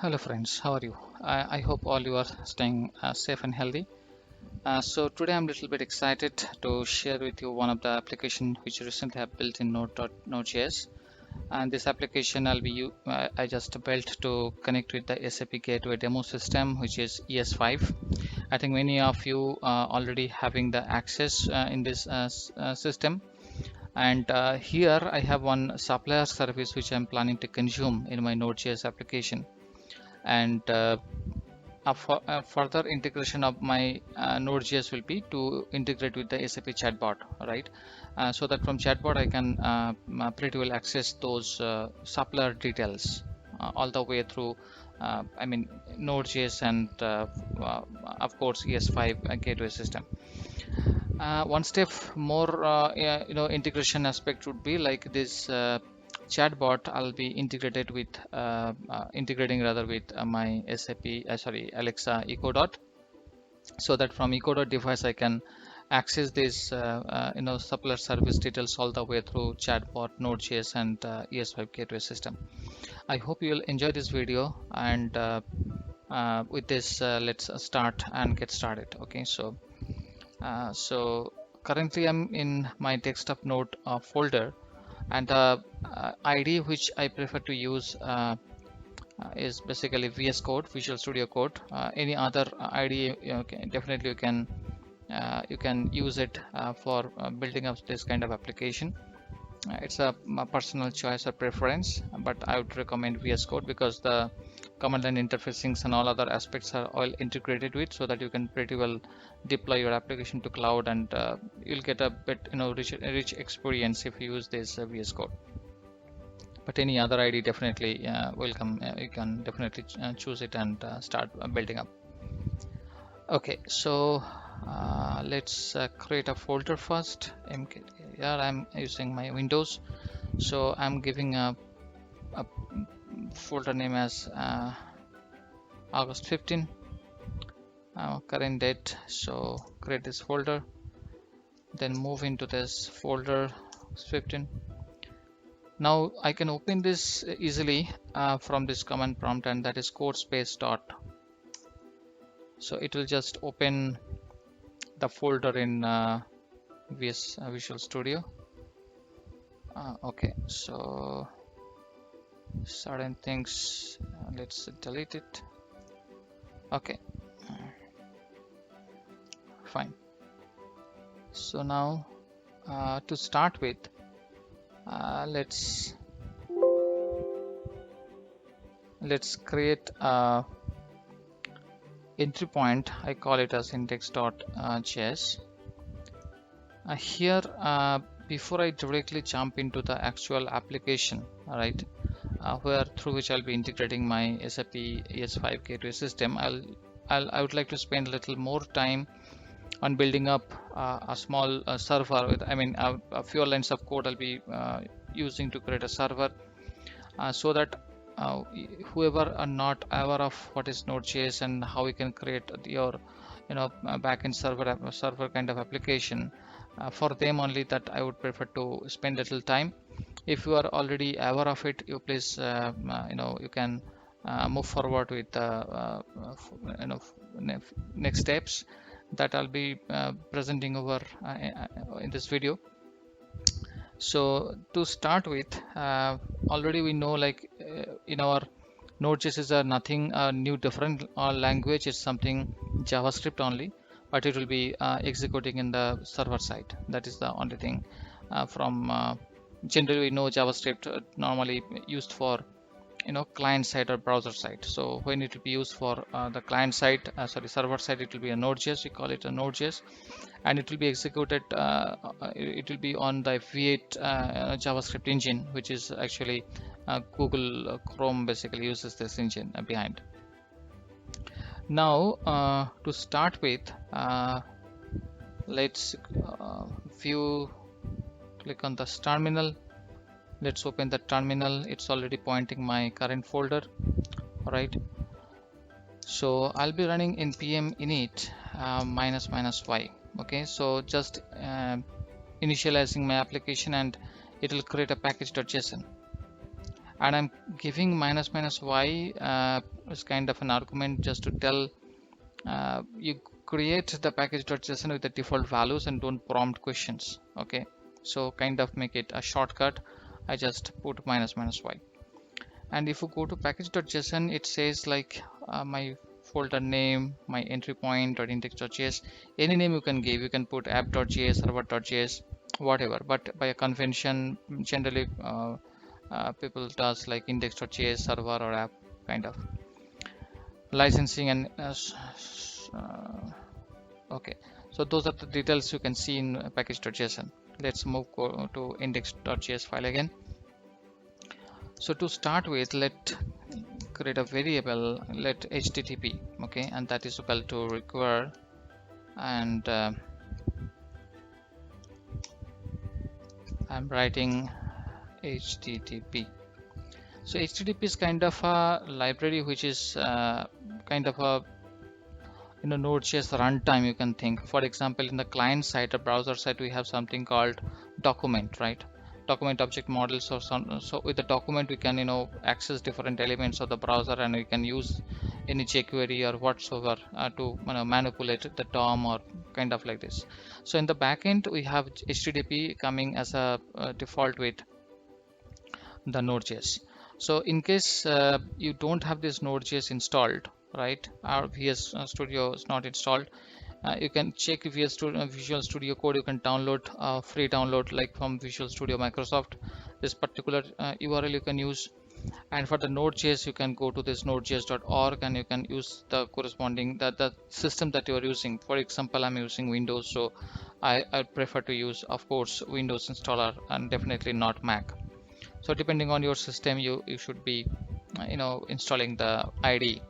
Hello friends, how are you? I hope all you are staying safe and healthy. So today I'm a little bit excited to share with you one of the application which recently have built in Node.js. And this application I just built to connect with the SAP Gateway demo system, which is ES5. I think many of you already having the access in this system. And here I have one supplier service which I'm planning to consume in my Node.js application. And a further integration of my Node.js will be to integrate with the SAP chatbot, right? So that from chatbot I can pretty well access those supplier details all the way through. I mean Node.js and of course ES5 gateway system. One step more, yeah, integration aspect would be like this chatbot. I'll be integrated with integrating rather with my SAP, sorry, Alexa Echo Dot, so that from Echo Dot device I can access this supplier service details all the way through chatbot, Node.js, and ES5 gateway system. I hope you'll enjoy this video, and with this, let's start and get started. Okay, so currently I'm in my desktop node folder, and the ID which I prefer to use is basically VS Code, Visual Studio Code. Any other ID, definitely you can use it for building up this kind of application. It's a personal choice or preference, but I would recommend VS Code because the command line interfacings and all other aspects are all integrated with, so that you can pretty well deploy your application to cloud, and you'll get a bit rich experience if you use this VS Code. But any other ID definitely welcome. You can definitely choose it and start building up. Okay, so let's create a folder first. Here I'm using my Windows, so I'm giving a folder name as August 15, current date. So create this folder, then move into this folder 15. Now I can open this easily from this command prompt, and that is code space dot. So it will just open the folder in Visual Studio. Okay, so certain things, let's delete it. Okay, fine. So now to start with, let's create a entry point. I call it as index.js. Here, before I directly jump into the actual application, right, where through which I'll be integrating my SAP ES5 gateway system, I would like to spend a little more time on building up a small server with, I mean, a few lines of code I'll be using to create a server, so that whoever are not aware of what is Node.js and how you can create your backend server kind of application, for them only, that I would prefer to spend little time. If you are already aware of it, you please you can move forward with next steps that I'll be presenting over in this video. So to start with, already we know, like in our Node.js is nothing new, different language. Is something JavaScript only, but it will be executing in the server side. That is the only thing. From generally we know JavaScript normally used for client side or browser side. So when it will be used for the client side, sorry, server side, it will be a Node.js. We call it a Node.js, and it will be executed. It will be on the V8 JavaScript engine, which is actually Google Chrome basically uses this engine behind. Now to start with, let's click on this terminal. Let's open the terminal. It's already pointing my current folder. All right, so I'll be running npm init -y. Okay, so just initializing my application, and it will create a package.json. and I'm giving minus minus y as kind of an argument just to tell you create the package.json with the default values and don't prompt questions. Okay, so kind of make it a shortcut. I just put minus minus y. And if you go to package.json, it says like my folder name, my entry point or index.js, any name you can give. You can put app.js, server.js, whatever. But by a convention, generally people does like index.js, server or app kind of licensing and okay. So those are the details you can see in package.json. Let's move to index.js file again. So to start with, let create a variable, let http, okay, and that is equal to require, and I'm writing http. So http is kind of a library which is kind of a Node.js runtime, you can think. For example, in the client side or browser side, we have something called document, right? Document object models or some. So with the document, we can access different elements of the browser, and we can use any jQuery or whatsoever to manipulate the DOM or kind of like this. So in the backend, we have HTTP coming as a default with the Node.js. So in case you don't have this Node.js installed, right, or VS Studio is not installed, you can check if Visual Studio Code. You can download free download like from Visual Studio Microsoft. This particular URL you can use. And for the Node.js, you can go to this nodejs.org and you can use the corresponding the system that you are using. For example, I'm using Windows, so I prefer to use, of course, Windows installer and definitely not Mac. So depending on your system, you should be installing the IDE.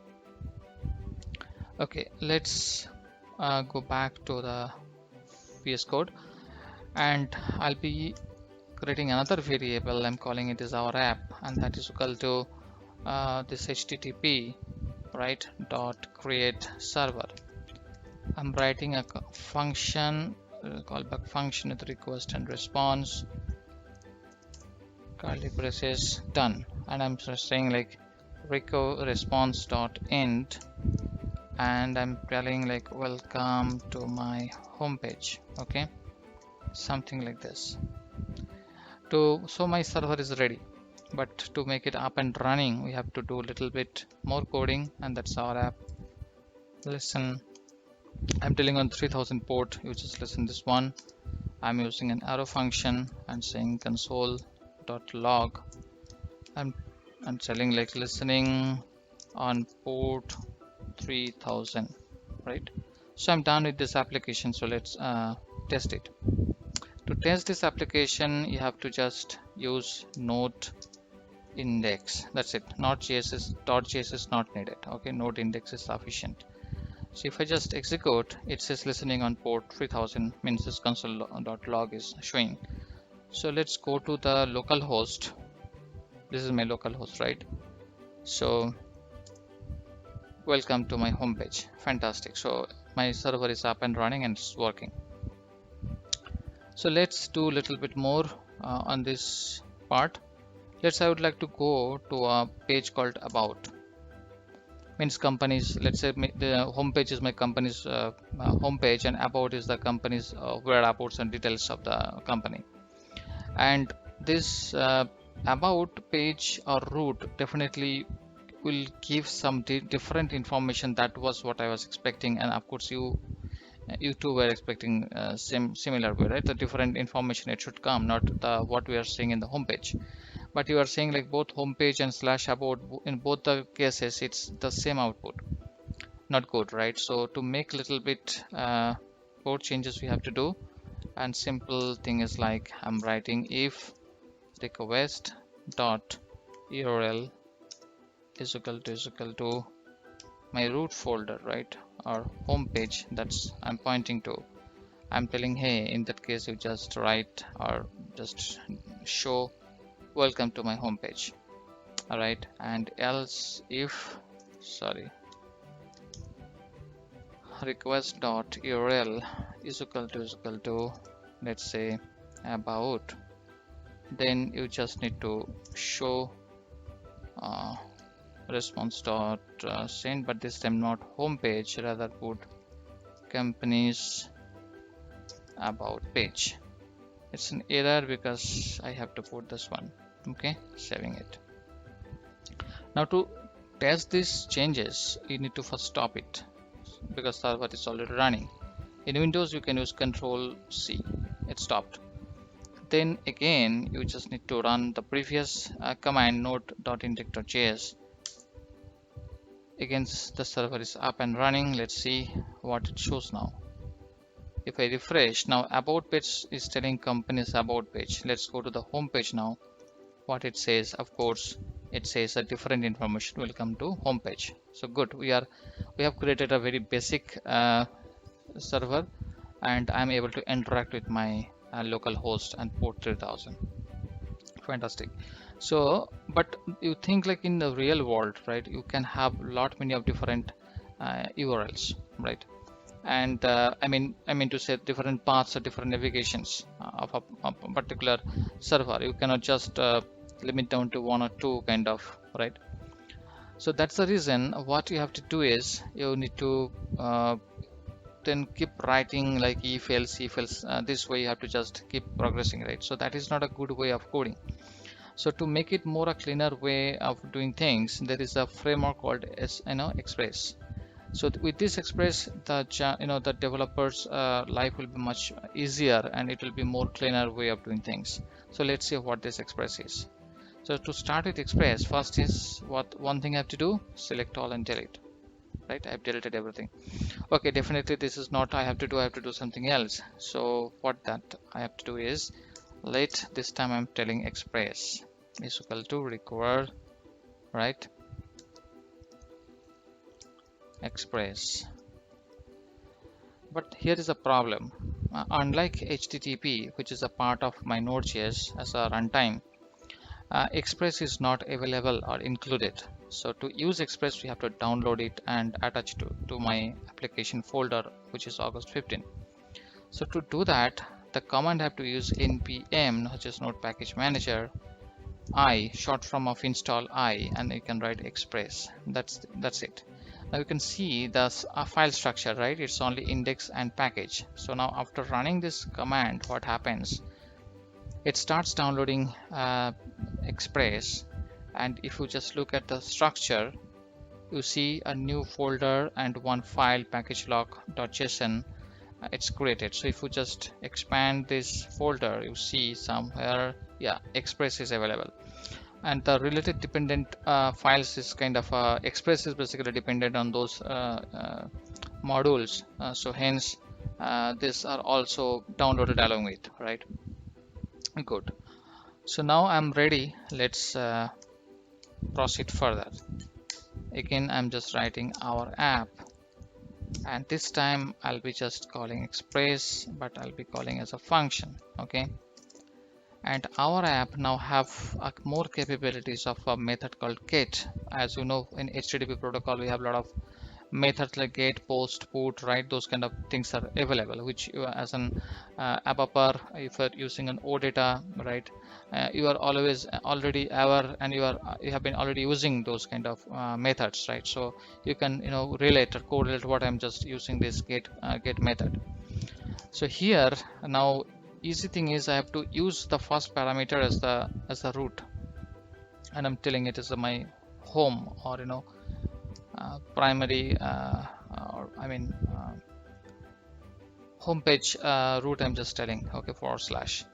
Okay, let's go back to the VS Code, and I'll be creating another variable. I'm calling it as our app, and that is equal to this HTTP, right, dot create server. I'm writing a function, callback function with request and response, curly braces, done. And I'm just saying like reco response dot end, and I'm telling like welcome to my homepage. Okay, something like this. So my server is ready, but to make it up and running, we have to do a little bit more coding, and that's our app. Listen, I'm telling on 3000 port, you just listen this one. I'm using an arrow function and saying console.log. I'm telling like listening on port 3000, right? So I'm done with this application. So let's test it. To test this application, you have to just use node index. That's it. .js is not needed. Okay, node index is sufficient. So if I just execute, it says listening on port 3000, means this console.log is showing. So let's go to the local host. This is my local host, right? So welcome to my homepage. Fantastic. So my server is up and running and it's working. So let's do a little bit more on this part. I would like to go to a page called about, means companies. Let's say the homepage is my company's homepage, and about is the company's whereabouts and details of the company. And this about page or root definitely will give some different information. That was what I was expecting, and of course you too were expecting similar way, right? The different information it should come, not the what we are seeing in the homepage. But you are saying like both homepage and slash about, in both the cases it's the same output. Not good, right? So to make a little bit code changes we have to do, and simple thing is like I'm writing if request dot URL is equal to my root folder, right, or home page that's I'm pointing to. I'm telling, hey, in that case you just write or just show welcome to my home page. All right, and else if request dot URL is equal to let's say about, then you just need to show response dot send, but this time not home page, rather put companies about page. It's an error because I have to put this one. Okay, saving it. Now to test these changes, you need to first stop it because server is already running. In Windows, you can use Control C. It stopped. Then again, you just need to run the previous command node.index.js. Again, the server is up and running. Let's see what it shows now. If I refresh, now about page is telling companies about page. Let's go to the home page now. What it says, of course, it says a different information will come to home page. So good, we have created a very basic server, and I'm able to interact with my local host and port 3000. Fantastic. So, but you think like in the real world, right? You can have lot many of different URLs, right? And I mean to say different paths or different navigations of a particular server. You cannot just limit down to one or two kind of, right? So that's the reason what you have to do is you need to then keep writing like if else this way you have to just keep progressing, right? So that is not a good way of coding. So to make it more a cleaner way of doing things, there is a framework called Express. So with this Express, the developers life will be much easier, and it will be more cleaner way of doing things. So let's see what this Express is. So to start with Express, first is one thing I have to do, select all and delete, right? I've deleted everything. Okay, definitely this is not I have to do something else. So what that I have to do is, this time I'm telling Express is equal to require, right? Express. But here is a problem. Unlike HTTP, which is a part of my Node.js as a runtime, Express is not available or included. So to use Express, we have to download it and attach to my application folder, which is August 15. So to do that, the command I have to use npm, which is Node Package Manager, I, short form of install I, and you can write Express. That's it. Now you can see the file structure, right? It's only index and package. So now after running this command, what happens? It starts downloading Express, and if you just look at the structure, you see a new folder and one file, packagelog.json. It's created. So if you just expand this folder, you see somewhere, yeah, Express is available. And the related dependent files is kind of Express is basically dependent on those modules. So hence these are also downloaded along with, right? Good. So now I'm ready. Let's proceed further. Again, I'm just writing our app, and this time I'll be just calling Express, but I'll be calling as a function. Okay. And our app now have more capabilities of a method called get. As you know, in HTTP protocol, we have a lot of methods like get, post, put, right? Those kind of things are available, which you as an AppApper, if you're using an OData, right? You are always already aware, and you have been already using those kind of methods, right? So you can relate or correlate what I'm just using this get method. So here now, easy thing is I have to use the first parameter as the root, and I'm telling it is my home, or primary or home page root. I'm just telling, okay, /,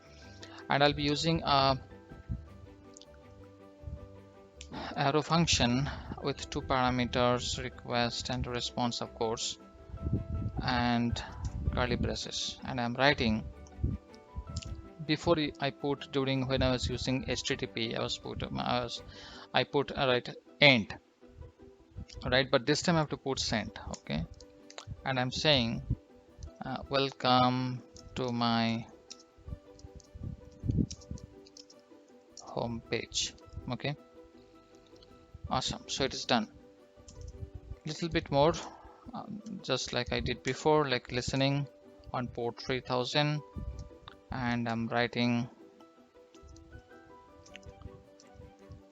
and I'll be using a arrow function with two parameters, request and response, of course, and curly braces, and I'm writing. Before I put, during when I was using HTTP, I put right end, right? But this time I have to put send, okay? And I'm saying welcome to my home page. Okay, awesome. So it is done. Little bit more, just like I did before, like listening on port 3000, and I'm writing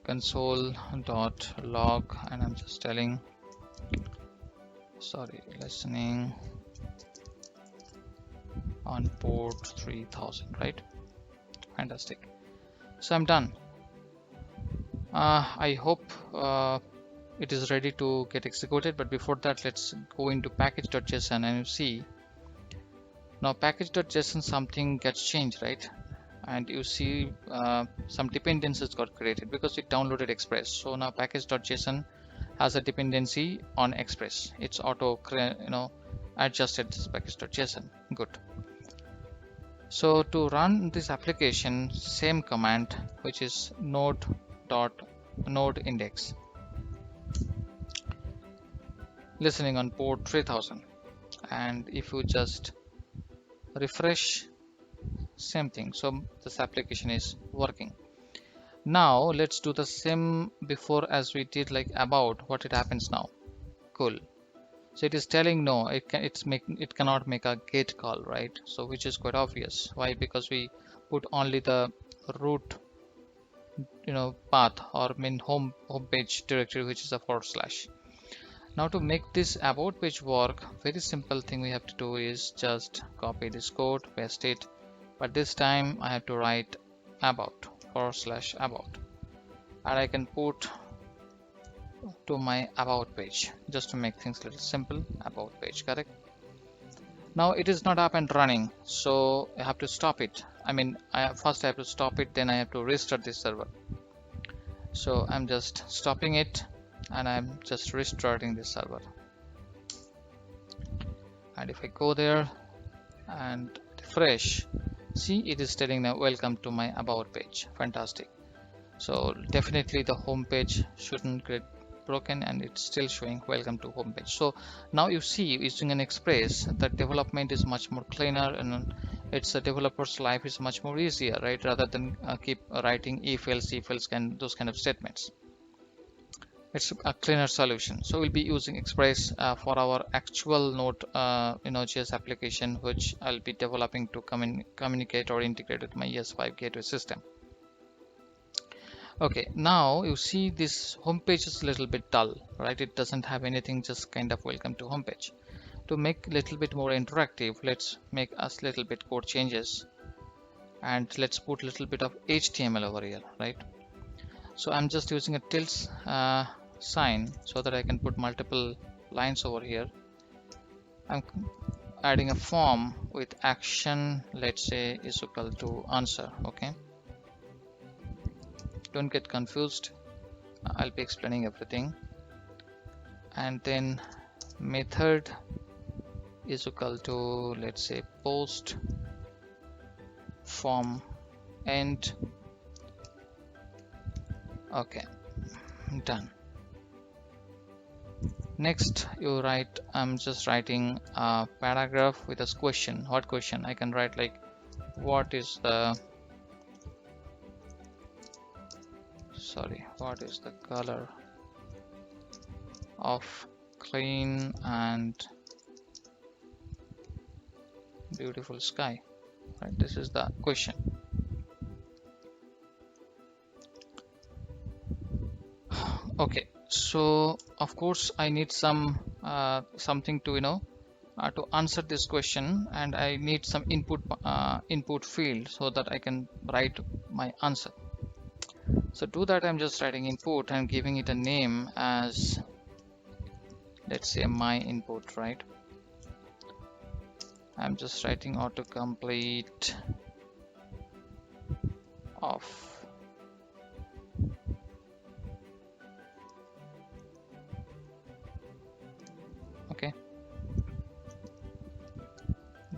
console.log, and I'm just telling, sorry, listening on port 3000, right? Fantastic. So I'm done. I hope it is ready to get executed, but before that, let's go into package.json and you see now package.json something gets changed, right? And you see some dependencies got created because we downloaded Express. So now package.json has a dependency on Express. It's auto adjusted this package.json. Good. So to run this application, same command, which is node index, listening on port 3000, and if you just refresh, same thing. So this application is working. Now let's do the same before as we did like about. What it happens now? Cool. So it is telling no, it cannot make a get call, right? So which is quite obvious. Why? Because we put only the root path or main home page directory, which is a /. Now to make this about page work, very simple thing we have to do is just copy this code, paste it, but this time I have to write about /about, and I can put to my about page just to make things a little simple. About page, correct? Now it is not up and running, so I have to stop it. First I have to stop it, then I have to restart this server. So I'm just stopping it and I'm just restarting this server. And if I go there and refresh, see, it is telling now welcome to my about page. Fantastic. So definitely the home page shouldn't get broken, and it's still showing welcome to home page. So now you see, using an Express, the development is much more cleaner, and it's a developer's life is much more easier, right? Rather than keep writing if else and those kind of statements. It's a cleaner solution. So we'll be using Express for our actual Node.js application, which I'll be developing to communicate or integrate with my ES5 gateway system. Okay, now you see this homepage is a little bit dull, right? It doesn't have anything, just kind of welcome to homepage. To make a little bit more interactive, let's make us little bit code changes, and let's put a little bit of HTML over here, right? So I'm just using a tilde sign so that I can put multiple lines over here. I'm adding a form with action, let's say, is equal to answer. Okay, don't get confused, I'll be explaining everything. And then method is equal to, let's say, post form end. Okay, done. Next you write, I'm just writing a paragraph with a question. What question? I can write like, what is the color of clean and beautiful sky, right? This is the question. Okay, so of course I need some something to to answer this question, and I need some input field so that I can write my answer. So to that, I'm just writing input and giving it a name as, let's say, my input, right? I'm just writing autocomplete off. Okay,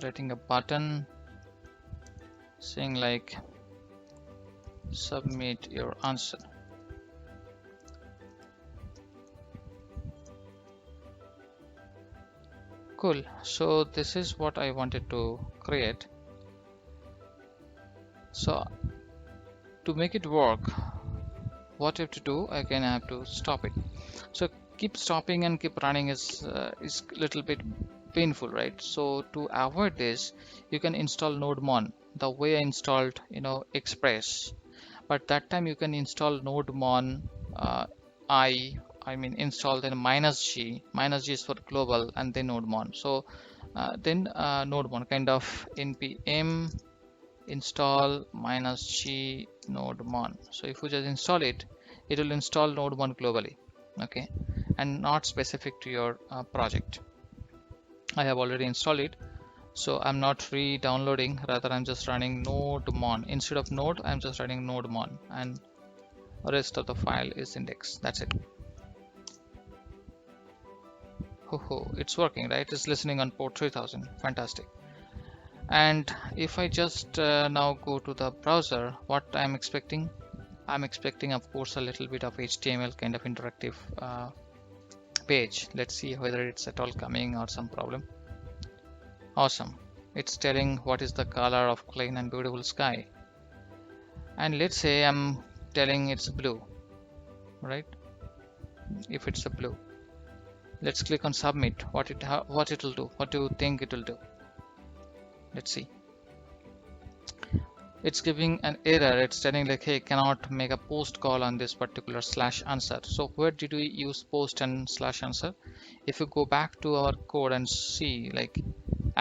writing a button saying like, submit your answer. Cool. So this is what I wanted to create. So to make it work, what you have to do, again, I have to stop it. So keep stopping and keep running is little bit painful, right? So to avoid this, you can install NodeMon the way I installed Express. but that time you can install nodemon I mean install then -g. -g is for global and then nodemon. So then nodemon kind of npm install -g nodemon. So if you just install it, it will install nodemon globally, okay, and not specific to your project. I have already installed it, so I'm not re-downloading, rather I'm just running nodemon. Instead of node, I'm just running nodemon, and rest of the file is index. That's it. It's working, right? It's listening on port 3000. Fantastic. And if I just now go to the browser, what I'm expecting of course a little bit of HTML kind of interactive page. Let's see whether it's at all coming or some problem. Awesome. It's telling what is the color of clean and beautiful sky, and let's say I'm telling it's blue, right? If it's a blue, let's click on submit. What it will do? What do you think it will do? Let's see. It's giving an error. It's telling like, hey, cannot make a post call on this particular /answer. So where did we use post and /answer? If you go back to our code and see, like,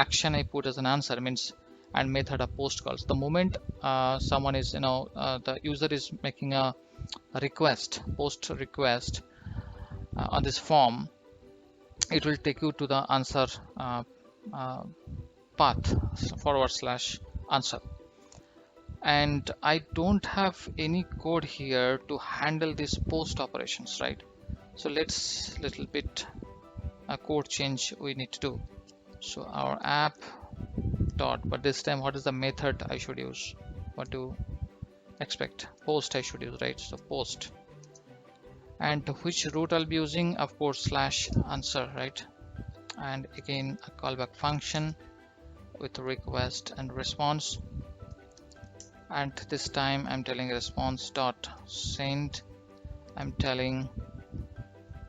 action I put as an answer means and method of post calls. The moment someone is, the user is making a request, post request on this form, it will take you to the answer path /answer. And I don't have any code here to handle these post operations, right? So let's little bit a code change we need to do. So our app dot, but this time what is the method I should use? What do you expect? Post I should use, right? So post. And which route I'll be using? Of course /answer, right? And again a callback function with request and response. And this time I'm telling response dot send. I'm telling,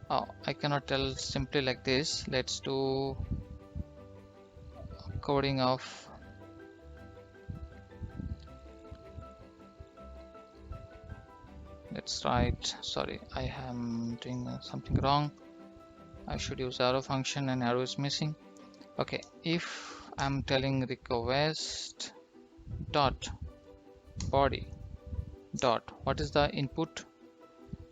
oh, I cannot tell simply like this. Let's do coding of let's write, sorry, I am doing something wrong. I should use arrow function and arrow is missing. Okay, if I'm telling request dot body dot, what is the input?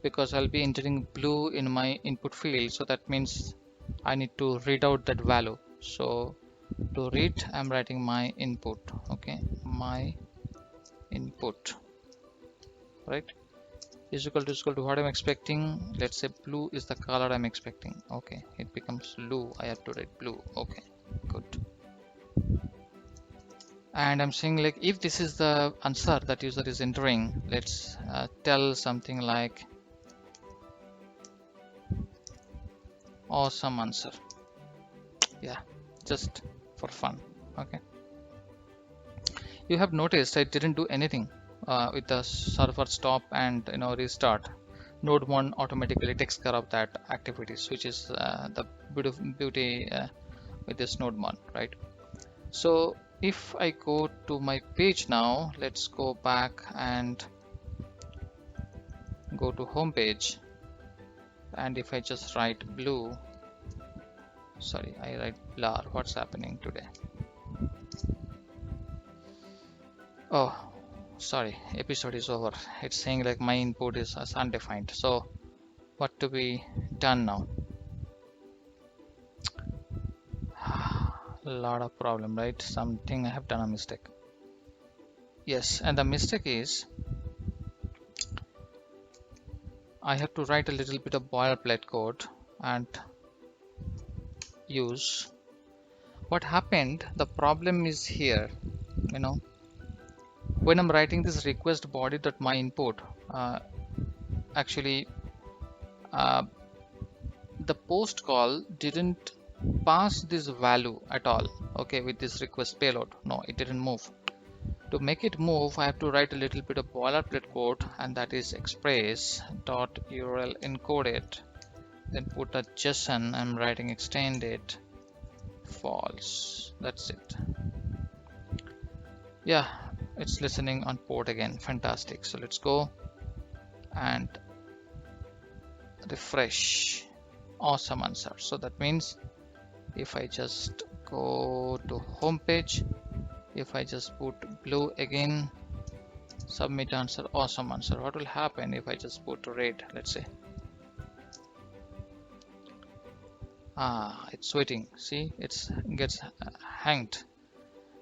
Because I'll be entering blue in my input field, so that means I need to read out that value. So to read, I'm writing my input. Okay, my input, right, is equal to what I'm expecting. Let's say blue is the color I'm expecting. Okay, it becomes blue. I have to write blue. Okay, good. And I'm saying like, if this is the answer that user is entering, let's tell something like awesome answer. Yeah, just for fun. Okay, you have noticed I didn't do anything with the server stop and restart. Nodemon automatically takes care of that activities, which is the beauty with this Nodemon, right? So if I go to my page now, let's go back and go to home page, and if I just write blue, sorry, I write blur. What's happening today? Oh, sorry, episode is over. It's saying like my input is as undefined. So what to be done now? A lot of problem, right? Something I have done a mistake. Yes, and the mistake is I have to write a little bit of boilerplate code and use. What happened, the problem is here, when I'm writing this request body that my input, actually the post call didn't pass this value at all. Okay, with this request payload, no, it didn't move. To make it move, I have to write a little bit of boilerplate code, and that is express.url encoded, then put a JSON. I'm writing extended false. That's it. Yeah, it's listening on port again. Fantastic. So let's go and refresh. Awesome answer. So that means if I just go to home page, if I just put blue again, submit answer, awesome answer. What will happen if I just put red, let's say? It's waiting. See, it's gets hanged.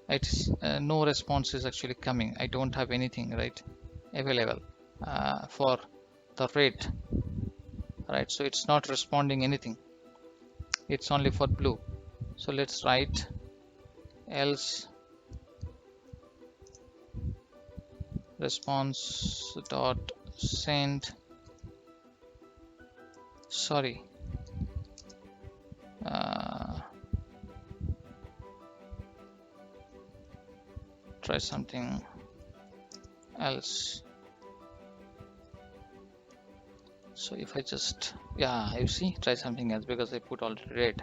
It's no response is actually coming. I don't have anything right available for the red, right? So it's not responding anything. It's only for blue. So let's write else response dot send. Sorry. Try something else. So if I just, yeah, you see, try something else because I put already red.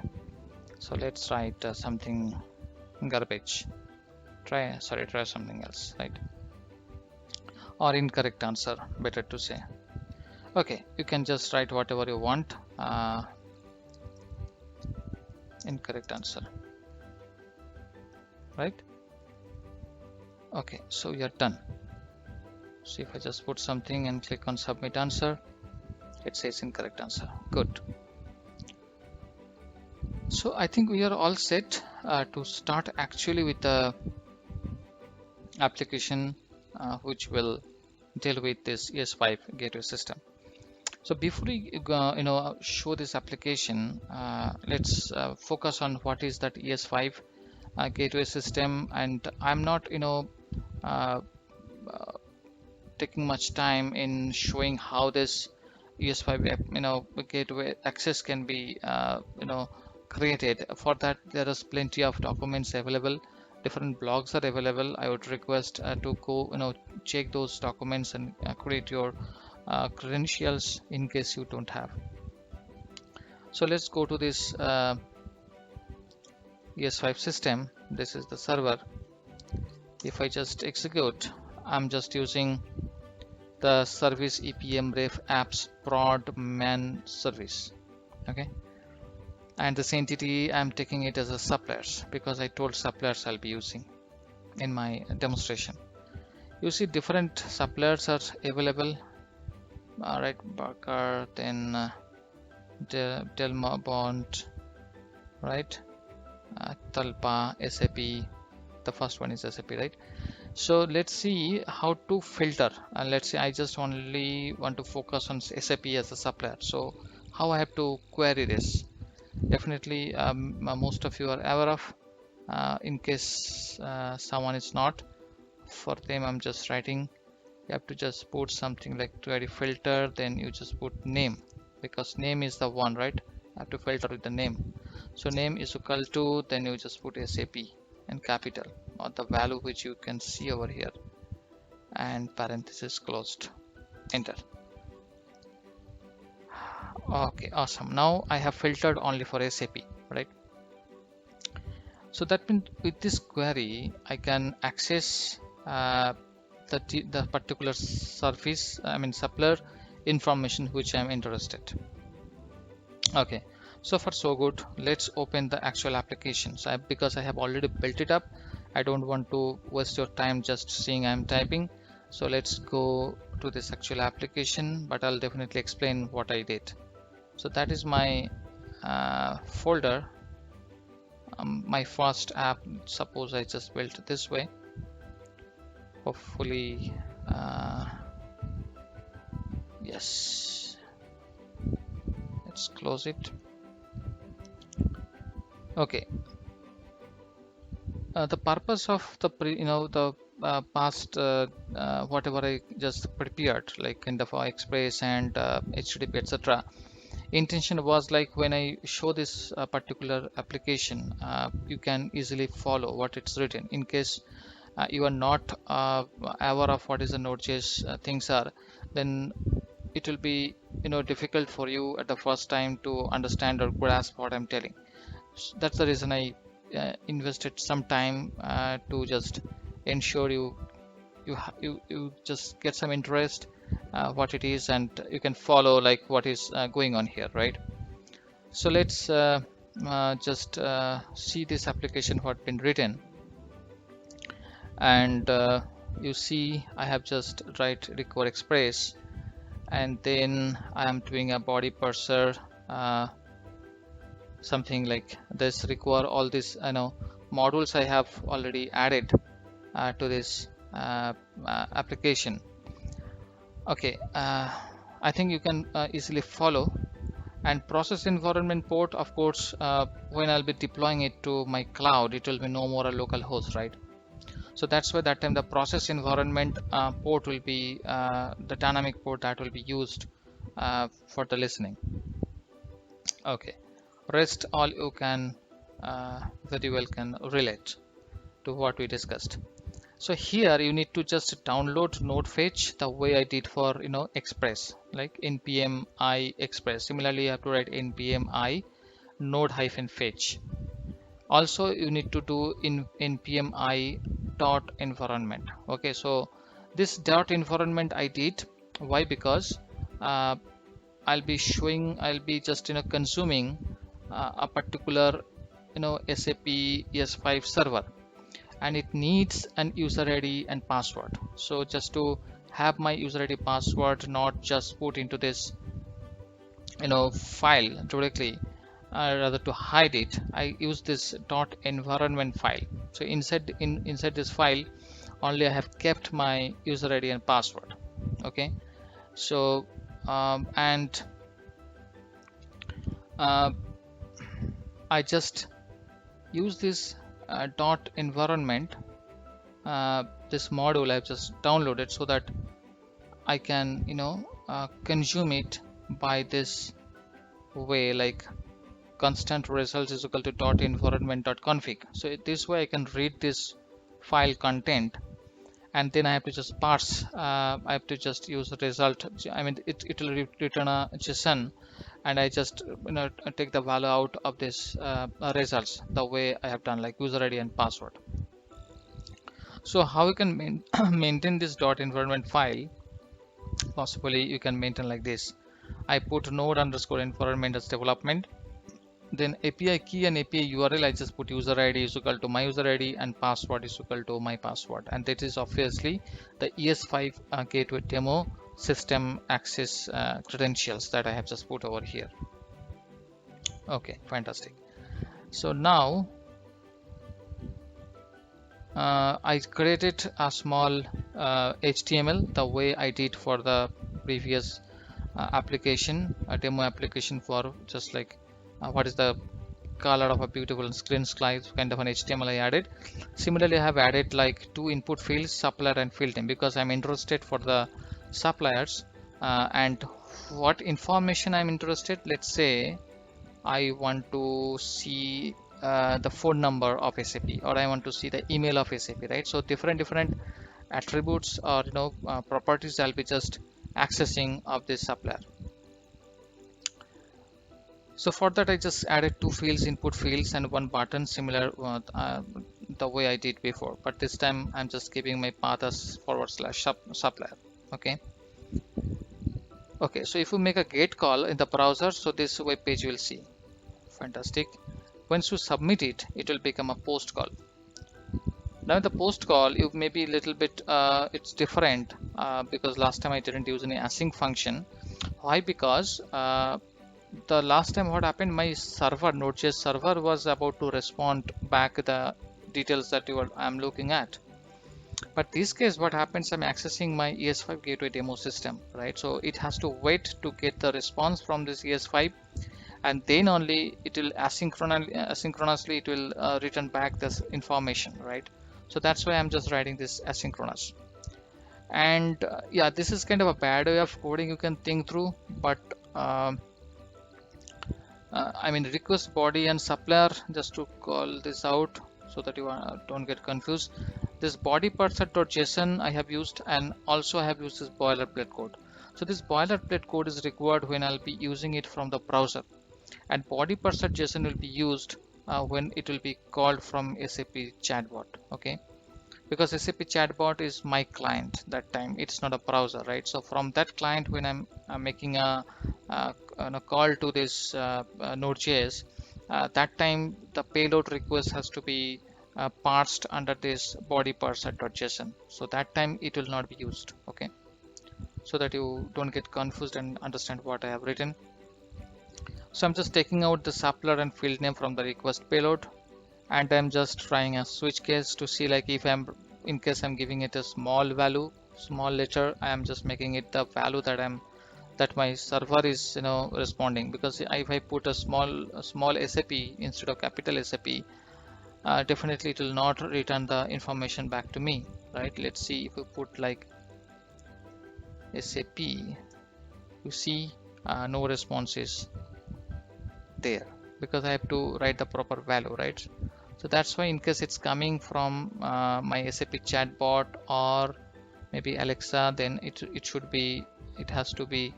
So let's write something garbage. Try something else, right? Or incorrect answer, better to say. Okay, you can just write whatever you want. Incorrect answer, right? Okay, so we are done. So if I just put something and click on submit answer, it says incorrect answer. Good. So I think we are all set to start actually with the application which will deal with this ES5 gateway system. So before we show this application, let's focus on what is that ES5 gateway system. And I'm not taking much time in showing how this ES5 gateway access can be created. For that, there is plenty of documents available, different blogs are available. I would request to go check those documents and create your credentials in case you don't have. So let's go to this ES5 system. This is the server. If I just execute, I'm just using the service EPM ref apps prod man service. Okay, and this entity I'm taking it as a suppliers because I told suppliers I'll be using in my demonstration. You see different suppliers are available. All right, Barker, then Delma Bond, right? Talpa, SAP. The first one is SAP, right? So let's see how to filter. And let's say I just only want to focus on SAP as a supplier. So how I have to query this? Definitely, most of you are aware of. In case someone is not, for them I'm just writing. You have to just put something like query filter, then you just put name because name is the one, right? I have to filter with the name. So name is equal to, then you just put SAP and capital or the value which you can see over here and parenthesis closed, enter. Okay, awesome. Now I have filtered only for SAP, right? So that means with this query I can access the particular service, supplier information which I'm interested. Okay, so far so good. Let's open the actual application. So because I have already built it up, I don't want to waste your time just seeing I'm typing. So let's go to this actual application, but I'll definitely explain what I did. So that is my folder. My first app, suppose I just built it this way. Hopefully, yes. Let's close it. Okay. The purpose of the past whatever I just prepared, like in the Express and HTTP, etc. Intention was like when I show this particular application, you can easily follow what it's written. In case you are not aware of what is the Node.js things are, then it will be difficult for you at the first time to understand or grasp what I'm telling. So that's the reason I invested some time to just ensure you you just get some interest what it is, and you can follow like what is going on here, right? So let's just see this application what been written, and you see I have just write record express, and then I am doing a body parser, something like this require all this modules I have already added to this application. Okay, I think you can easily follow. And process environment port, of course, when I'll be deploying it to my cloud, it will be no more a local host, right? So that's why that time the process environment port will be the dynamic port that will be used for the listening. Okay, rest all you can very well can relate to what we discussed. So here you need to just download node fetch the way I did for express, like npm I express. Similarly, you have to write npm I node hyphen fetch. Also you need to do in npm I dot environment. Okay, so this dot environment I did. Why? Because I'll be just consuming a particular SAP ES5 server, and it needs an user ID and password. So just to have my user ID password not just put into this file directly, rather to hide it, I use this dot environment file. So inside this file only I have kept my user ID and password. Okay, so and I just use this dot environment, this module I've just downloaded, so that I can consume it by this way, like constant results is equal to dot environment dot config. So this way I can read this file content, and then I have to just parse. I have to just use the result. I mean, it will return a JSON, and I just take the value out of this results the way I have done, like user ID and password. So how you can maintain this dot environment file? Possibly you can maintain like this. I put node underscore environment as development, then API key and API URL I just put user ID is equal to my user ID and password is equal to my password, and that is obviously the ES5 gateway demo system access credentials that I have just put over here. Okay, fantastic. So now I created a small HTML the way I did for the previous application, a demo application, for just like what is the color of a beautiful screen slide kind of an HTML I added. Similarly, I have added like two input fields, supplier and field name, because I'm interested for the suppliers and what information I'm interested. Let's say I want to see the phone number of SAP, or I want to see the email of SAP, right? So different attributes or properties I'll be just accessing of this supplier. So for that I just added two fields, input fields, and one button, similar the way I did before, but this time I'm just keeping my path as / supplier. Okay, so if you make a GET call in the browser, so this web page you will see. Fantastic. Once you submit it, it will become a post call. Now in the post call, you may be a little bit it's different because last time I didn't use any async function. Why? Because the last time what happened, my server, Node.js server, was about to respond back the details that I'm looking at. But this case, what happens, I'm accessing my ES5 gateway demo system, right? So it has to wait to get the response from this ES5, and then only it will asynchronously it will return back this information, right? So that's why I'm just writing this asynchronous. And yeah, this is kind of a bad way of coding you can think through, but I mean, request body and supplier, just to call this out so that you don't get confused. This body parser.json I have used, and also I have used this boilerplate code. So this boilerplate code is required when I'll be using it from the browser, and body parser.json will be used when it will be called from SAP chatbot. Okay, because SAP chatbot is my client that time. It's not a browser, right? So from that client, when I'm making a call to this Node.js, that time the payload request has to be parsed under this body parser.json. So that time it will not be used. Okay, so that you don't get confused and understand what I have written. So I'm just taking out the suppler and field name from the request payload, and I'm just trying a switch case to see, like, if I'm, in case I'm giving it a small value, small letter, I am just making it the value that my server is responding. Because if I put a small SAP instead of capital SAP, definitely it will not return the information back to me, right? Let's see if we put like SAP, you see no response is there because I have to write the proper value, right? So that's why, in case it's coming from my SAP chatbot or maybe Alexa, then it has to be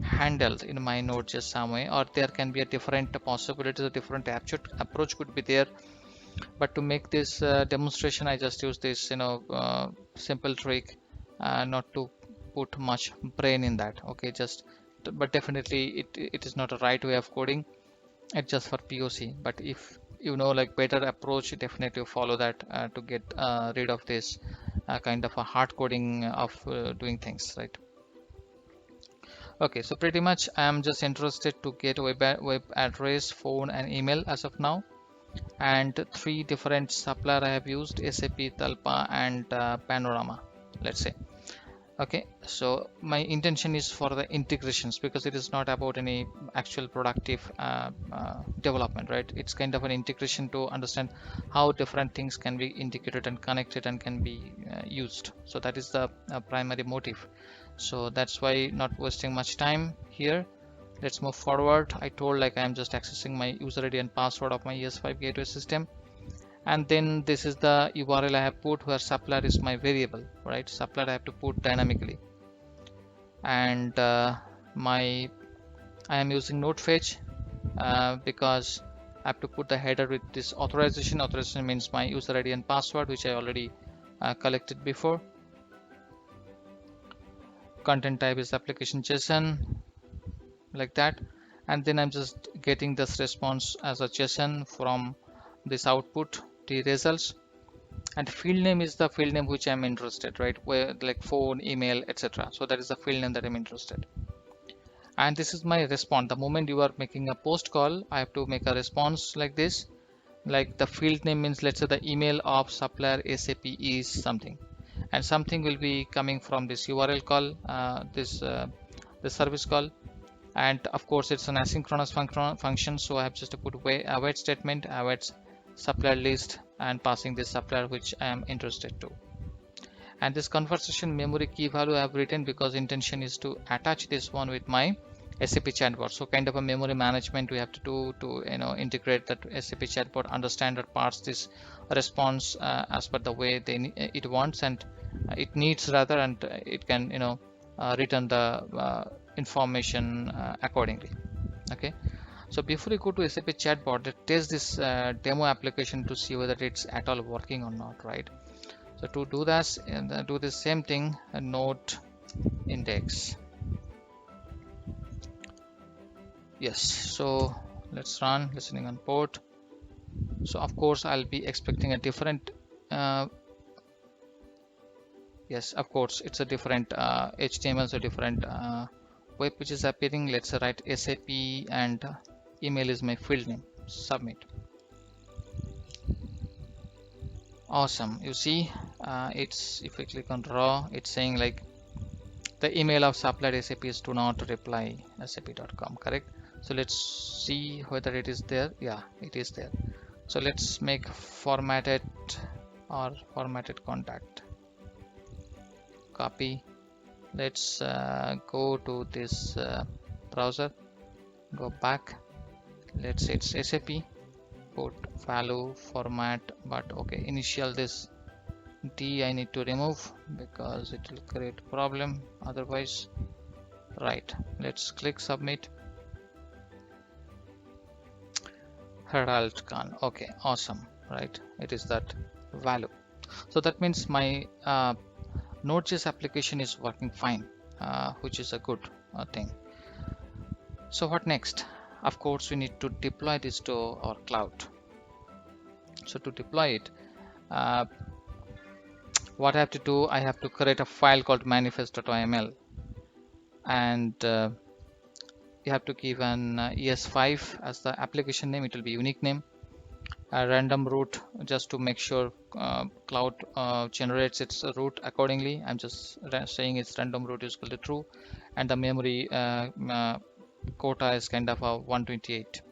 handled in my Node.js some way, or there can be a different possibility, a different approach could be there. But to make this demonstration, I just use this simple trick, not to put much brain in that. Okay, but definitely it is not a right way of coding. It's just for POC. But if you know, like, better approach, definitely follow that to get rid of this kind of a hard coding of doing things, right? Okay, so pretty much I am just interested to get web address, phone, and email as of now, and three different supplier I have used: SAP, Talpa, and Panorama, let's say. Okay, so my intention is for the integrations, because it is not about any actual productive development, right? It's kind of an integration to understand how different things can be integrated and connected and can be used. So that is the primary motive. So that's why not wasting much time here. Let's move forward. I told, like, I am just accessing my user ID and password of my ES5 gateway system. And then this is the URL I have put, where supplier is my variable, right? Supplier I have to put dynamically. And I am using node fetch because I have to put the header with this authorization. Authorization means my user ID and password, which I already collected before. Content type is application JSON, like that. And then I'm just getting this response as a JSON from this output, the results. And field name is the field name which I'm interested, right? Where, like, phone, email, etc. So that is the field name that I'm interested. And this is my response. The moment you are making a post call, I have to make a response like this. Like, the field name means, let's say, the email of supplier SAP is something, and something will be coming from this URL call, this service call. And of course it's an asynchronous function, so I have just to put await statement, awaits supplier list, and passing this supplier which I am interested to. And this conversation memory key value I have written because intention is to attach this one with my SAP chatbot. So kind of a memory management we have to do to integrate that SAP chatbot, understand or parse this response as per the way it wants and it needs, rather, and it can return the information accordingly. Okay, so before you go to SAP chatbot, test this demo application to see whether it's at all working or not, right? So to do this, do the same thing, node index. Yes, so let's run listening on port. So of course I'll be expecting a different yes, of course it's a different HTML, so different web which is appearing. Let's write SAP and email is my field name. Submit. Awesome. You see, if we click on raw, it's saying like the email of supplier SAP is do not reply sap.com, correct? So let's see whether it is there. Yeah, it is there. So let's make formatted contact. Copy. Let's go to this browser, go back. Let's say it's SAP, put value format, but okay, initial this D I need to remove because it will create problem otherwise. Right, let's click submit. Herald Khan. Okay, awesome, right? It is that value. So that means my Node.js application is working fine, which is a good thing. So what next? Of course, we need to deploy this to our cloud. So to deploy it, what I have to do, I have to create a file called manifest.yml, and you have to give an ES5 as the application name. It will be unique name. A random route, just to make sure cloud generates its route accordingly. I'm just saying its random route is equal to true, and the memory quota is kind of a 128.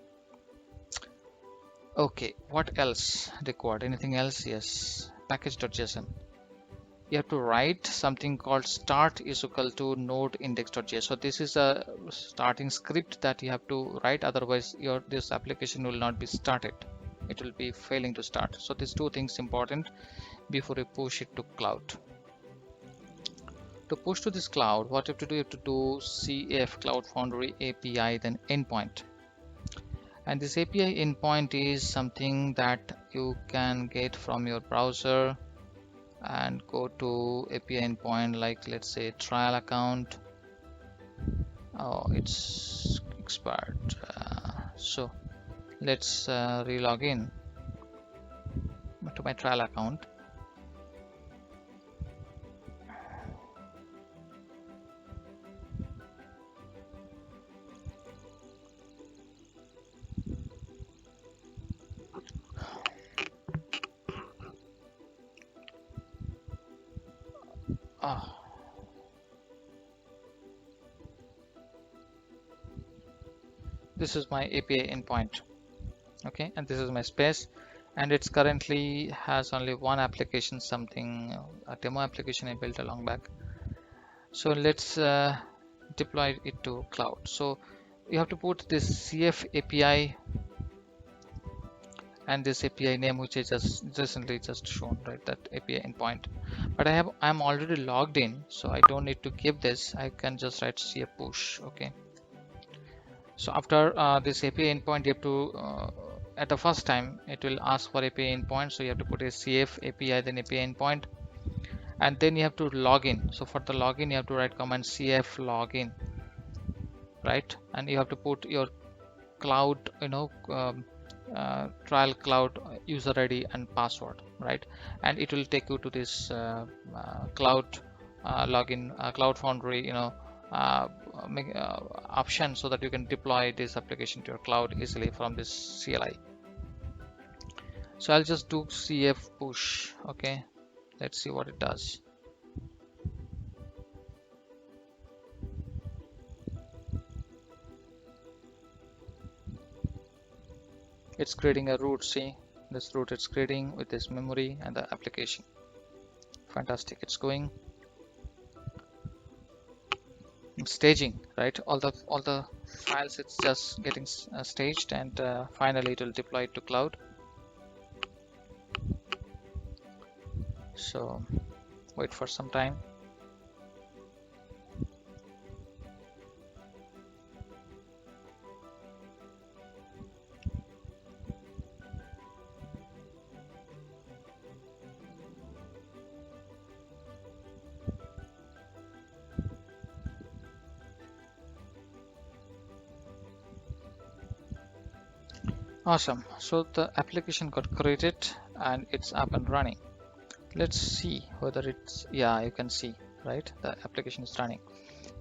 Okay, what else required? Anything else? Yes, package.json. You have to write something called start is equal to node index.js. So this is a starting script that you have to write, otherwise this application will not be started. It will be failing to start. So these two things important before you push it to cloud. To push to this cloud, what you have to do, you have to do CF Cloud Foundry API, then endpoint. And this API endpoint is something that you can get from your browser and go to API endpoint, like let's say trial account. Oh, it's expired. So let's re-log in to my trial account. Oh. This is my API endpoint. Okay, and this is my space, and it's currently has only one application, something a demo application I built a long back. So let's deploy it to cloud. So you have to put this CF API and this API name, which I just recently just shown, right? That API endpoint. But I'm already logged in, so I don't need to give this. I can just write CF push. Okay. So after this API endpoint, you have to at the first time it will ask for API endpoint, so you have to put a CF API, then API endpoint, and then you have to log in. So for the login, you have to write command CF login, right? And you have to put your cloud, trial cloud user ID and password, right? And it will take you to this cloud login, Cloud Foundry, option, so that you can deploy this application to your cloud easily from this CLI. So I'll just do CF push. Okay, let's see what it does. It's creating a route. See this route it's creating with this memory and the application. Fantastic. It's going staging, right? All the files, it's just getting staged, and finally it will deploy it to cloud. So wait for some time. Awesome. So the application got created and it's up and running. Let's see whether it's, yeah, you can see, right? The application is running.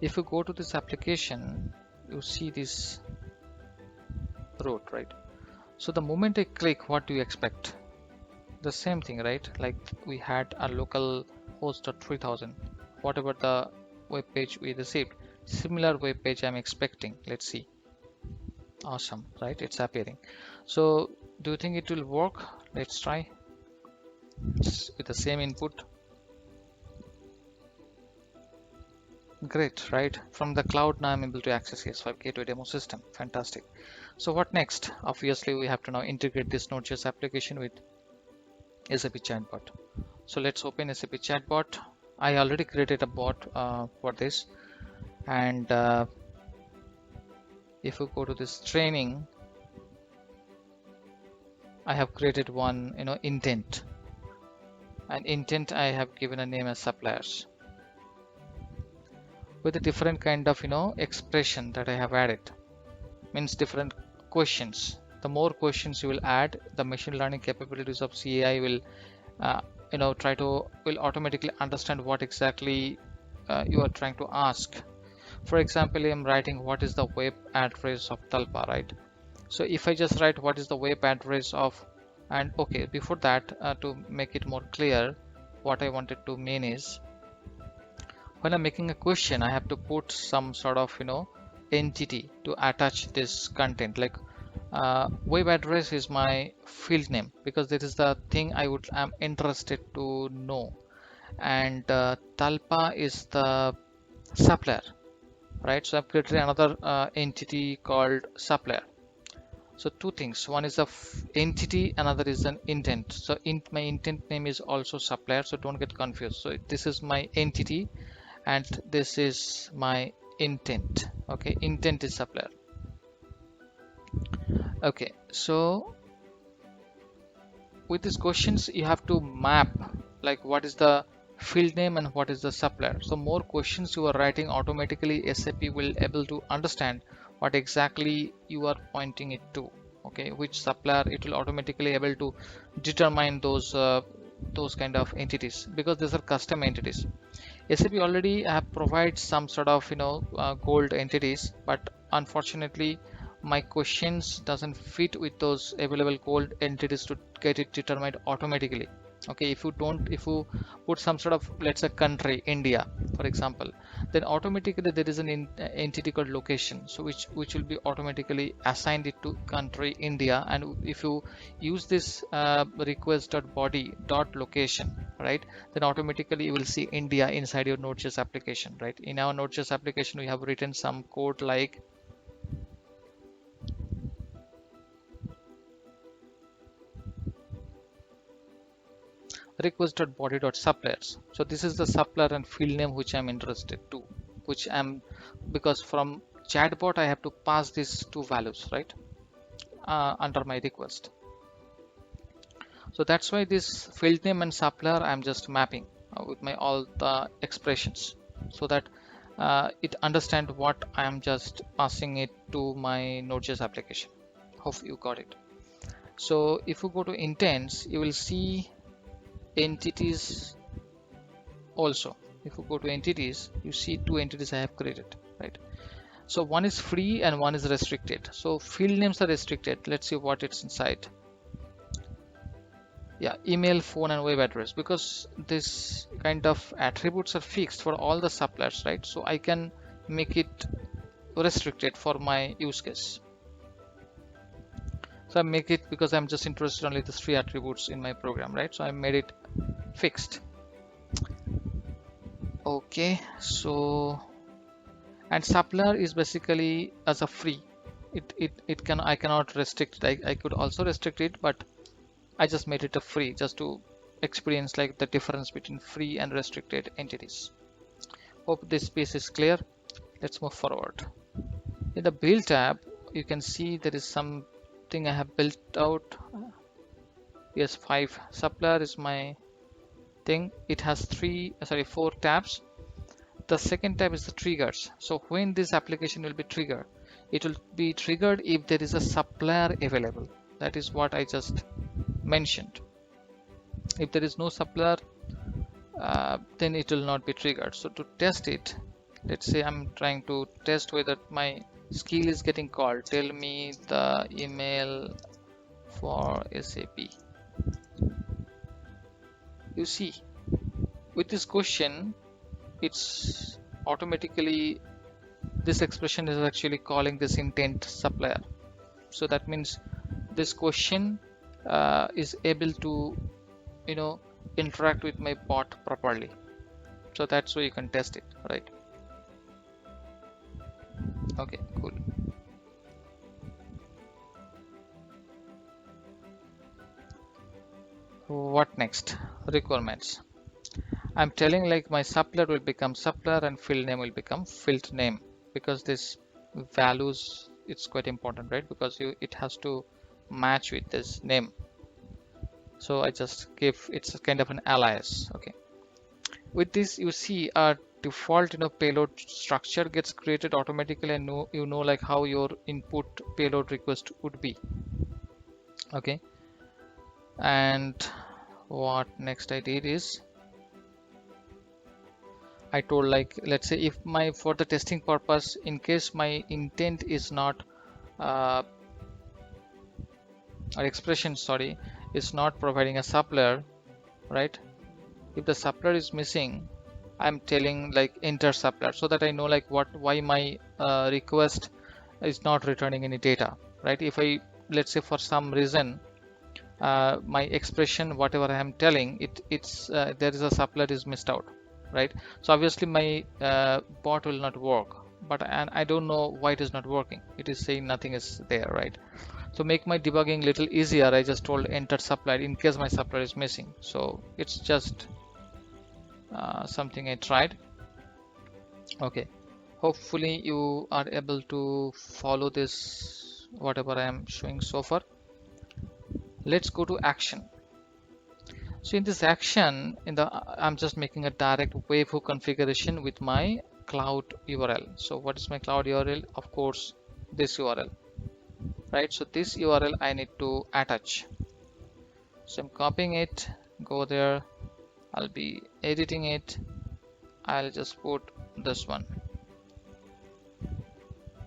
If you go to this application, you see this route, right? So the moment I click, what do you expect? The same thing, right? Like we had a local host of 3000, whatever the web page we received, similar web page I'm expecting. Let's see. Awesome, right? It's appearing. So do you think it will work? Let's try with the same input. Great, right? From the cloud now I'm able to access ES5 Gateway demo system. Fantastic. So what next? Obviously we have to now integrate this Node.js application with SAP chatbot. So let's open SAP chatbot. I already created a bot for this, and if you go to this training, I have created one intent. and intent I have given a name as suppliers with a different kind of expression that I have added, means different questions. The more questions you will add, the machine learning capabilities of CAI will uh, try to will automatically understand what exactly you are trying to ask. For example, I'm writing what is the web address of Talpa, right? So if I just write what is the web address of, and okay, before that, to make it more clear, what I wanted to mean is when I'm making a question, I have to put some sort of entity to attach this content. Like web address is my field name because this is the thing I'm interested to know, and Talpa is the supplier, right? So I've created another entity called supplier. So two things, one is a entity, another is an intent. So my intent name is also supplier, so don't get confused. So this is my entity and this is my intent. Okay, intent is supplier. Okay, so with these questions you have to map like what is the field name and what is the supplier. So more questions you are writing, automatically SAP will able to understand what exactly you are pointing it to. Okay, which supplier, it will automatically able to determine those kind of entities because these are custom entities. SAP already have provide some sort of gold entities, but unfortunately my questions doesn't fit with those available gold entities to get it determined automatically. Okay, if you put some sort of, let's say, country India for example, then automatically there is an entity called location, so which will be automatically assigned it to country India. And if you use this request.body dot location, right, then automatically you will see India inside your Node.js application, right? In our Node.js application we have written some code like request.body.suppliers. So this is the supplier and field name which I'm interested to, which I'm, because from chatbot I have to pass these two values, right, under my request. So that's why this field name and supplier I'm just mapping with my all the expressions so that it understand what I am just passing it to my Node.js application. Hope you got it. So if you go to intents, you will see entities also. If you go to entities, you see two entities I have created, right? So one is free and one is restricted. So field names are restricted. Let's see what it's inside. Yeah, email, phone, and web address, because this kind of attributes are fixed for all the suppliers, right? So I can make it restricted for my use case. So I make it because I'm just interested only the three attributes in my program, right? So I made it fixed. Okay, so and supplier is basically as a free. It can, I cannot restrict it. I could also restrict it, but I just made it a free just to experience like the difference between free and restricted entities. Hope this piece is clear. Let's move forward. In the build tab, you can see there is something I have built out. Yes, 5 supplier is my thing. It has four tabs. The second tab is the triggers. So when this application will be triggered, it will be triggered if there is a supplier available. That is what I just mentioned. If there is no supplier, then it will not be triggered. So to test it, let's say I'm trying to test whether my skill is getting called. Tell me the email for SAP. You see, with this question, it's automatically, this expression is actually calling this intent supplier. So that means this question is able to interact with my bot properly. So that's why you can test it, right? Okay, cool. What next? Requirements. I'm telling like my supplier will become supplier and field name will become field name, because this values, it's quite important, right? Because it has to match with this name. So I just give it's a kind of an alias. Okay, with this you see a default payload structure gets created automatically, and like how your input payload request would be. Okay, and what next I did is I told, like, let's say if my for the testing purpose, in case my intent is not uh, or expression, sorry, is not providing a suppler, right? If the suppler is missing, I'm telling like enter suppler, so that I know like why my request is not returning any data, right? If I, let's say for some reason, my expression, whatever I am telling it's there is a suppler is missed out, right? So obviously my bot will not work, and I don't know why it is not working. It is saying nothing is there, right? So make my debugging little easier, I just told enter supply in case my supply is missing. So it's just something I tried. Okay, hopefully you are able to follow this, whatever I am showing so far. Let's go to action. So in this action, I'm just making a direct webhook configuration with my cloud URL. So what is my cloud URL? Of course, this URL, right? So this URL I need to attach. So I'm copying it, go there, I'll be editing it. I'll just put this one.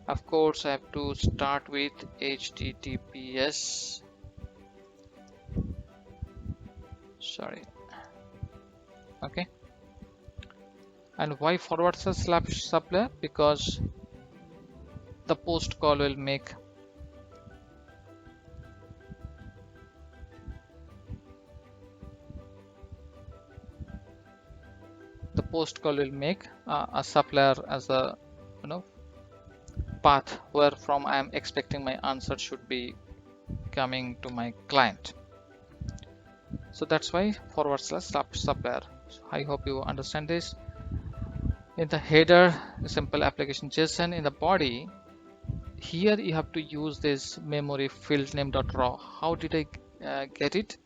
Of course, I have to start with HTTPS. Sorry. Okay. And why forward slash suppler? Because the post call will make a suppler as a path where from I am expecting my answer should be coming to my client. So that's why forward slash suppler. So I hope you understand this. In the header, simple application JSON. In the body, here you have to use this memory field name .raw. How did I get it?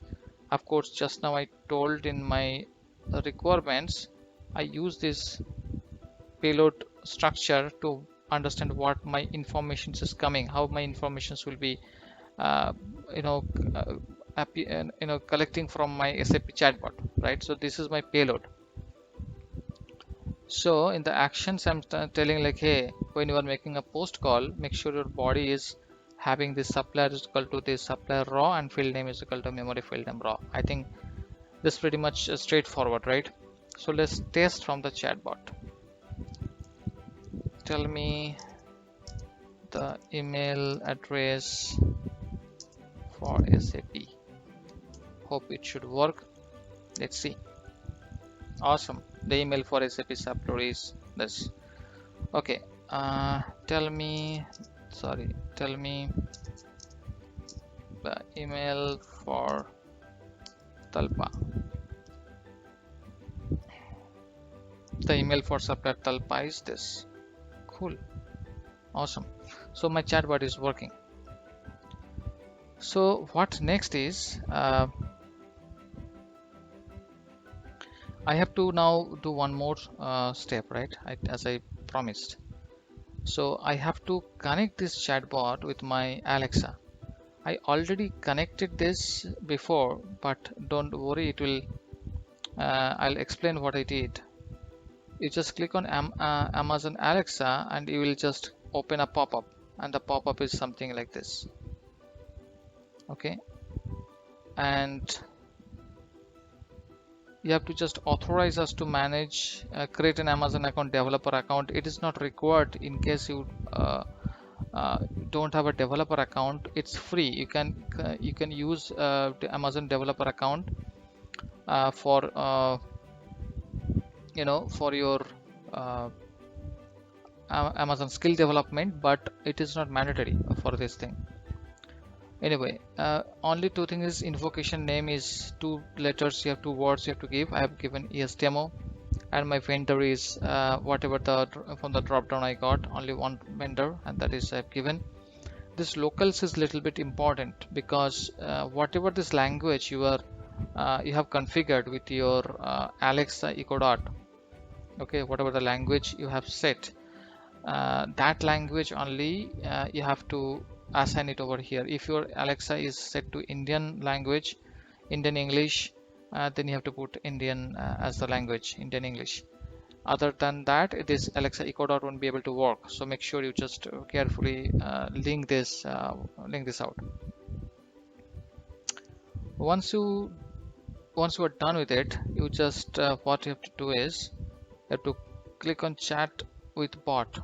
Of course, just now I told in my requirements, I use this payload structure to understand what my information is coming, how my informations will be collecting from my SAP chatbot, right? So this is my payload. So in the actions, I'm telling like, hey, when you are making a post call, make sure your body is having this supply is equal to this supply raw and field name is equal to memory field name raw. I think this is pretty much straightforward, right? So let's test from the chatbot. Tell me the email address for SAP. Hope it should work. Let's see. Awesome. The email for SAP suppler is this. Okay. Tell me the email for Talpa. The email for suppler Talpa is this. Cool. Awesome. So my chatbot is working. So what next is I have to now do one more step, right? As I promised. So I have to connect this chatbot with my Alexa. I already connected this before, but don't worry, it will. I'll explain what I did. You just click on Amazon Alexa and you will just open a pop-up, and the pop-up is something like this. Okay, and you have to just authorize us to manage, create an Amazon account, developer account. It is not required in case you don't have a developer account. It's free. You can use the Amazon developer account for for your Amazon skill development, but it is not mandatory for this thing. Anyway, only two things is invocation name is 2 letters, you have 2 words you have to give. I have given ESDemo, and my vendor is whatever from the drop down I got, only one vendor, and that is I've given. This locals is little bit important because whatever this language you are you have configured with your Alexa Echo Dot, okay, whatever the language you have set, that language only you have to assign it over here. If your Alexa is set to Indian language, Indian English, then you have to put Indian as the language, Indian English. Other than that, this Alexa Echo Dot won't be able to work. So make sure you just carefully link this out. Once you are done with it, you just what you have to do is you have to click on chat with bot,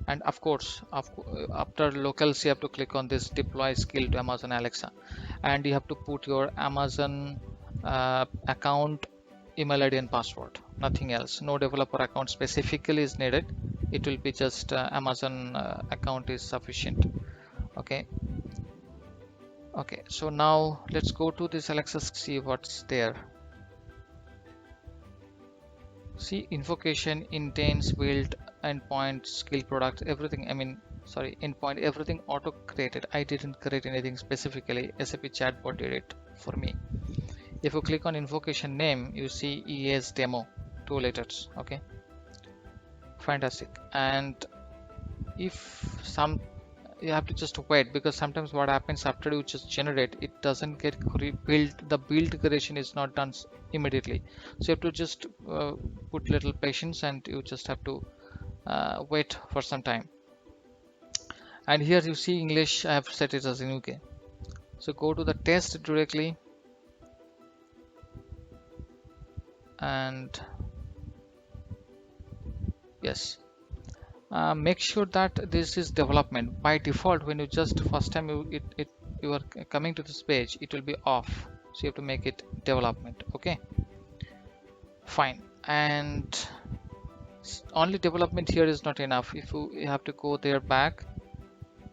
and of course after locals you have to click on this deploy skill to Amazon Alexa, and you have to put your Amazon account, email ID and password, nothing else. No developer account specifically is needed. It will be just Amazon account is sufficient. Okay, so now let's go to this Alexa, see what's there. See, invocation, intents, build, endpoint, skill product, everything. Endpoint, everything auto created. I didn't create anything specifically. SAP chatbot did it for me. If you click on invocation name, you see ES demo, 2 letters. Okay, fantastic. And if you have to just wait, because sometimes what happens after you just generate, it doesn't get built. The build creation is not done immediately, so you have to just put little patience, and you just have to wait for some time. And here you see English, I have set it as in UK. So go to the test directly, and yes, make sure that this is development. By default, when you just first time you are coming to this page, it will be off, so you have to make it development. Okay, fine. And only development here is not enough. If you have to go there back,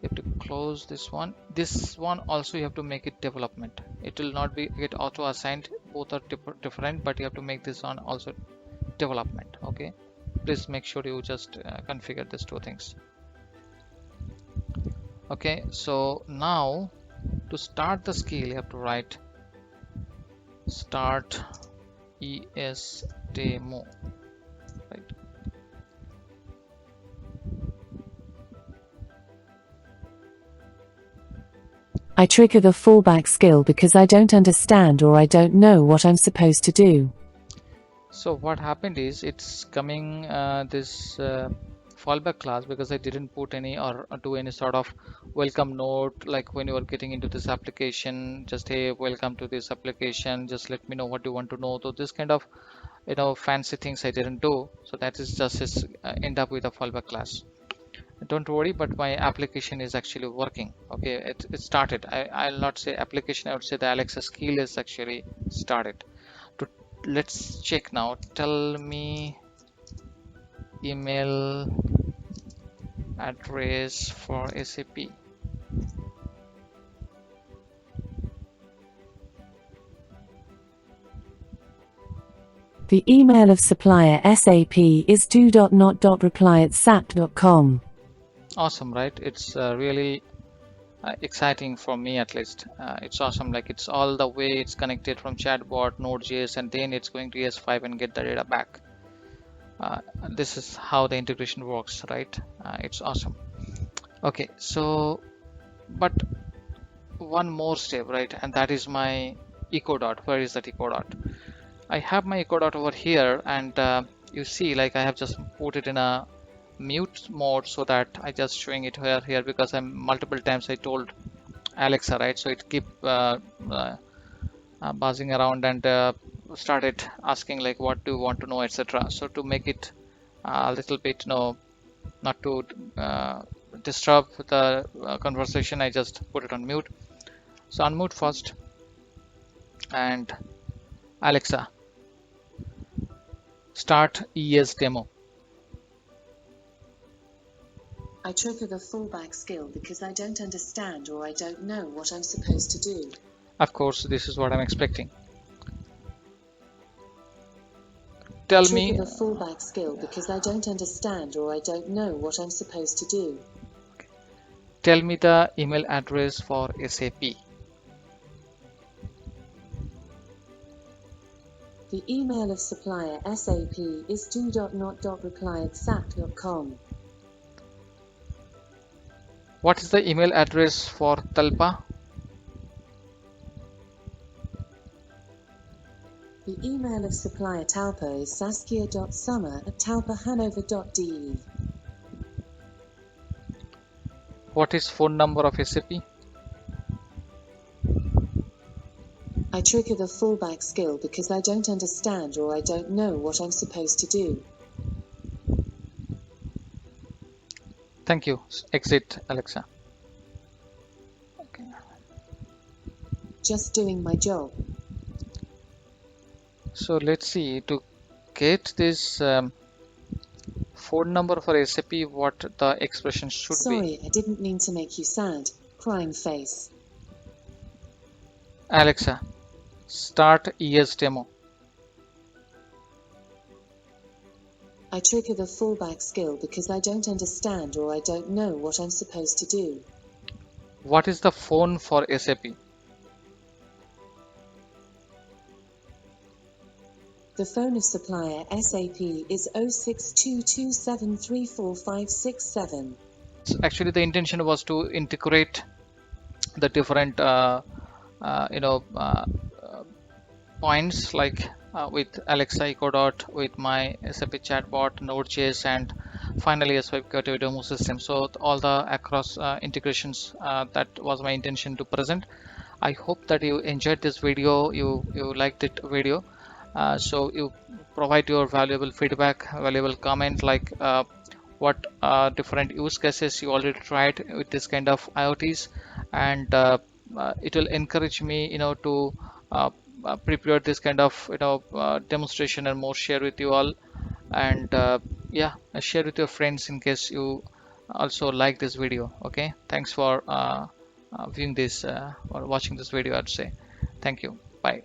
you have to close this one. This one also you have to make it development. It will not be get auto assigned, both are different, but you have to make this one also development. Okay, please make sure you just configure these 2 things. Okay, so now to start the skill, you have to write start ES demo, right? I trigger the fallback skill because I don't understand or I don't know what I'm supposed to do. So what happened is it's coming this fallback class because I didn't put any or do any sort of welcome note, like when you are getting into this application, just hey, welcome to this application, just let me know what you want to know. So this kind of fancy things I didn't do, so that is just end up with a fallback class. Don't worry, but my application is actually working. Okay, it started. I'll not say application, I would say the Alexa skill is actually started. Let's check now. Tell me email address for SAP. The email of supplier SAP is do.not.reply@sap.com. Awesome, right? It's really exciting for me, at least. It's awesome, like it's all the way it's connected from chatbot, Node.js, and then it's going to ES5 and get the data back. This is how the integration works, right? It's awesome. Okay, so but one more step, right? And that is my Echo Dot. Where is that Echo Dot? I have my Echo Dot over here, and you see, like I have just put it in a mute mode so that I just showing it here because I'm multiple times I told Alexa, right? So it keep buzzing around and started asking like what do you want to know, etc. So to make it a little bit not to disturb the conversation, I just put it on mute. So unmute first, and Alexa, start ES demo. I trigger the fallback skill because I don't understand or I don't know what I'm supposed to do. Of course, this is what I'm expecting. Tell me the fallback skill because I don't understand or I don't know what I'm supposed to do. Tell me the email address for SAP. The email of supplier SAP is do.not.reply@sap.com. What is the email address for Talpa? The email of supplier Talpa is saskia.summer@talpahanover.de. What is phone number of SAP? I trigger the fallback skill because I don't understand or I don't know what I'm supposed to do. Thank you. Exit Alexa. Okay. Just doing my job. So let's see, to get this phone number for SAP, what the expression should be. Sorry, I didn't mean to make you sad. Crying face. Alexa, start ES demo. I trigger the fallback skill because I don't understand or I don't know what I'm supposed to do. What is the phone for SAP? The phone of supplier SAP is 0622734567. Actually, the intention was to integrate the different points like with Alexa Echo Dot, with my SAP chatbot, Node.js, and finally SAP demo system. So all the across integrations, that was my intention to present. I hope that you enjoyed this video, you liked it video. So you provide your valuable feedback, valuable comment, like what different use cases you already tried with this kind of IoTs, and it will encourage me, to prepare this kind of demonstration and more share with you all. And yeah, share with your friends in case you also like this video. Okay, thanks for viewing this or watching this video, I'd say. Thank you. Bye.